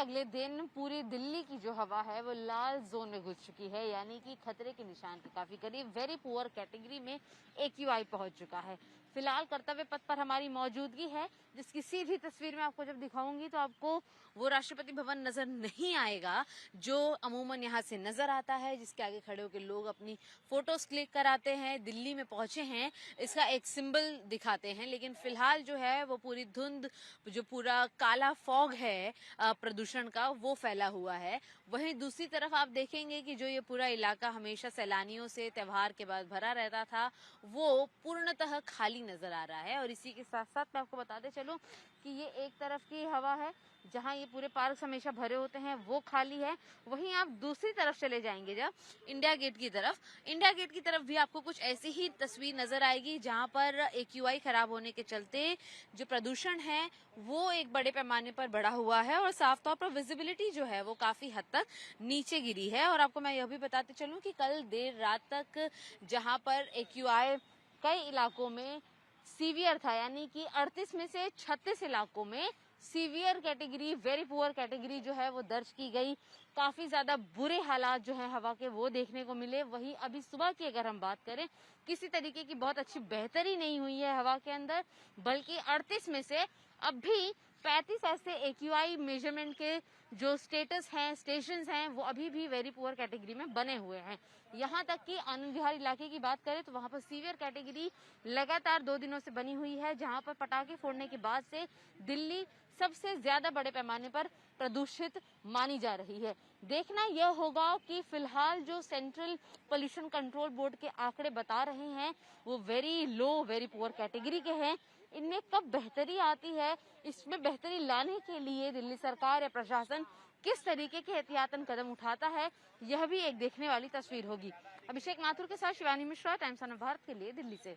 अगले दिन पूरी दिल्ली की जो हवा है वो लाल जोन में घुस चुकी है, यानी कि खतरे के निशान के काफी करीब वेरी पुअर कैटेगरी में AQI पहुंच चुका है। फिलहाल कर्तव्य पथ पर हमारी मौजूदगी है, जिसकी सीधी तस्वीर में आपको जब दिखाऊंगी तो आपको वो राष्ट्रपति भवन नजर नहीं आएगा जो अमूमन यहाँ से नजर आता है, जिसके आगे खड़े होकर लोग अपनी फोटोज क्लिक कराते हैं, दिल्ली में पहुंचे हैं, इसका एक सिंबल दिखाते हैं। लेकिन फिलहाल जो है वो पूरी धुंध, जो पूरा काला फॉग है प्रदूषण का, वो फैला हुआ है। वहीं दूसरी तरफ आप देखेंगे कि जो ये पूरा इलाका हमेशा सैलानियों से त्योहार के बाद भरा रहता था, वो पूर्णतः खाली नजर आ रहा है। और इसी के साथ साथ मैं आपको बताते चलूं कि ये एक तरफ की हवा है जहां ये पूरे पार्क हमेशा भरे होते हैं, वो खाली है। वहीं आप दूसरी तरफ चले जाएंगे जब इंडिया गेट की तरफ भी आपको कुछ ऐसी ही तस्वीर नजर आएगी, जहां पर AQI खराब होने के चलते जो प्रदूषण है वो एक बड़े पैमाने पर बढ़ा हुआ है और साफ तौर पर विजिबिलिटी जो है वो काफी हद तक नीचे गिरी है। और आपको मैं यह भी बताते चलूं कि कल देर रात तक जहां पर AQI कई इलाकों में सीवियर था, यानी कि 38 में से 36 इलाकों में severe category, very poor category जो है वो दर्ज की गई। काफी ज्यादा बुरे हालात जो है हवा के वो देखने को मिले। वहीं अभी सुबह की अगर हम बात करें, किसी तरीके की बहुत अच्छी बेहतरी नहीं हुई है हवा के अंदर, बल्कि 38 में से अब भी 35 ऐसे AQI मेजरमेंट के जो स्टेशंस हैं वो अभी भी वेरी पुअर कैटेगरी में बने हुए हैं। यहाँ तक कि आनंद विहार इलाके की बात करें तो वहां पर सीवियर कैटेगरी लगातार 2 दिनों से बनी हुई है, जहां पर पटाखे फोड़ने के बाद से दिल्ली सबसे ज्यादा बड़े पैमाने पर प्रदूषित मानी जा रही है। देखना यह होगा कि फिलहाल जो सेंट्रल पोल्यूशन कंट्रोल बोर्ड के आंकड़े बता रहे हैं वो very low, very poor category के हैं। इनमें कब बेहतरी आती है, इसमें बेहतरी लाने के लिए दिल्ली सरकार या प्रशासन किस तरीके के एहतियातन कदम उठाता है, यह भी एक देखने वाली तस्वीर होगी। अभिषेक माथुर के साथ शिवानी मिश्रा, टाइम्स ऑफ भारत के लिए दिल्ली से।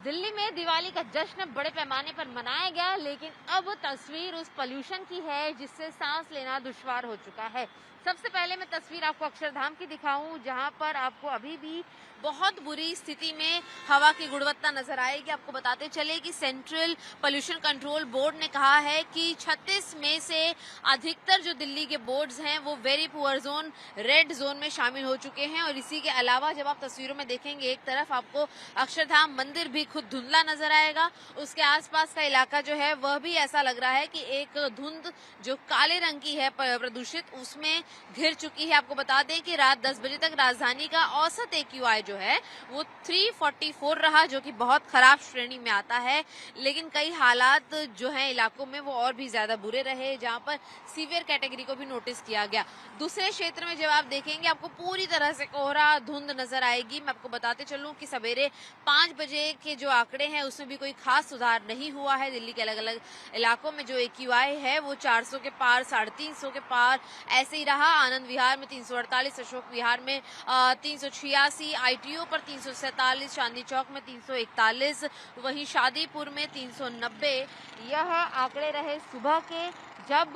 दिल्ली में दिवाली का जश्न बड़े पैमाने पर मनाया गया, लेकिन अब तस्वीर उस पोल्यूशन की है जिससे सांस लेना दुश्वार हो चुका है। सबसे पहले मैं तस्वीर आपको अक्षरधाम की दिखाऊं, जहां पर आपको अभी भी बहुत बुरी स्थिति में हवा की गुणवत्ता नजर आएगी। आपको बताते चले कि सेंट्रल पोल्यूशन कंट्रोल बोर्ड ने कहा है कि 36 में से अधिकतर जो दिल्ली के बोर्ड्स हैं वो very poor zone, red zone में शामिल हो चुके हैं। और इसी के अलावा जब आप तस्वीरों में देखेंगे, एक तरफ आपको अक्षरधाम मंदिर भी खुद धुंधला नजर आएगा, उसके आसपास का इलाका जो है वह भी ऐसा लग रहा है कि एक धुंध जो काले रंग की है प्रदूषित, उसमें घिर चुकी है। आपको बता दें कि रात 10 बजे तक राजधानी का औसत AQI जो है वो 344 रहा, जो कि बहुत खराब श्रेणी में आता है। लेकिन कई हालात जो हैं इलाकों में वो और भी ज्यादा बुरे रहे, जहां पर सीवियर कैटेगरी को भी नोटिस किया गया। दूसरे क्षेत्र में जब आप देखेंगे आपको पूरी तरह से कोहरा धुंध नजर आएगी। मैं आपको बताते चलूं कि सवेरे 5 बजे के जो आंकड़े हैं उसमें भी कोई खास सुधार नहीं हुआ है। दिल्ली के अलग अलग इलाकों में जो AQI है वो 400 के पार, 350 के पार ऐसे ही रहा। आनंद विहार में 348, अशोक विहार में 386, ITO पर 347, चांदनी चौक में 341, वहीं शादीपुर में 390। यह आंकड़े रहे सुबह के, जब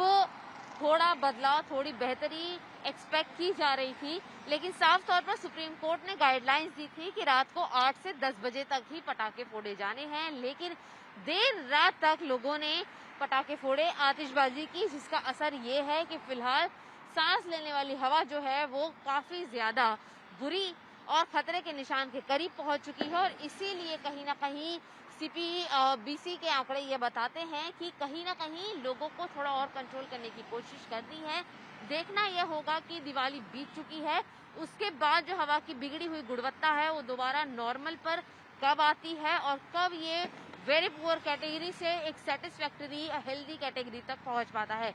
थोड़ा बदलाव, थोड़ी बेहतरी एक्सपेक्ट की जा रही थी। लेकिन साफ तौर पर सुप्रीम कोर्ट ने गाइडलाइंस दी थी कि रात को 8 से 10 बजे तक ही पटाखे फोड़े जाने हैं, लेकिन देर रात तक लोगों ने पटाखे फोड़े, आतिशबाजी की, जिसका असर ये है कि फिलहाल सांस लेने वाली हवा जो है वो काफी ज्यादा बुरी और खतरे के निशान के करीब पहुंच चुकी है। और इसीलिए कहीं ना कहीं CPBC के आंकड़े ये बताते हैं कि कहीं ना कहीं लोगों को थोड़ा और कंट्रोल करने की कोशिश करनी है। देखना यह होगा कि दिवाली बीत चुकी है, उसके बाद जो हवा की बिगड़ी हुई गुणवत्ता है वो दोबारा नॉर्मल पर कब आती है और कब ये वेरी पुअर कैटेगरी से एक सेटिस्फैक्टरी हेल्दी कैटेगरी तक पहुंच पाता है।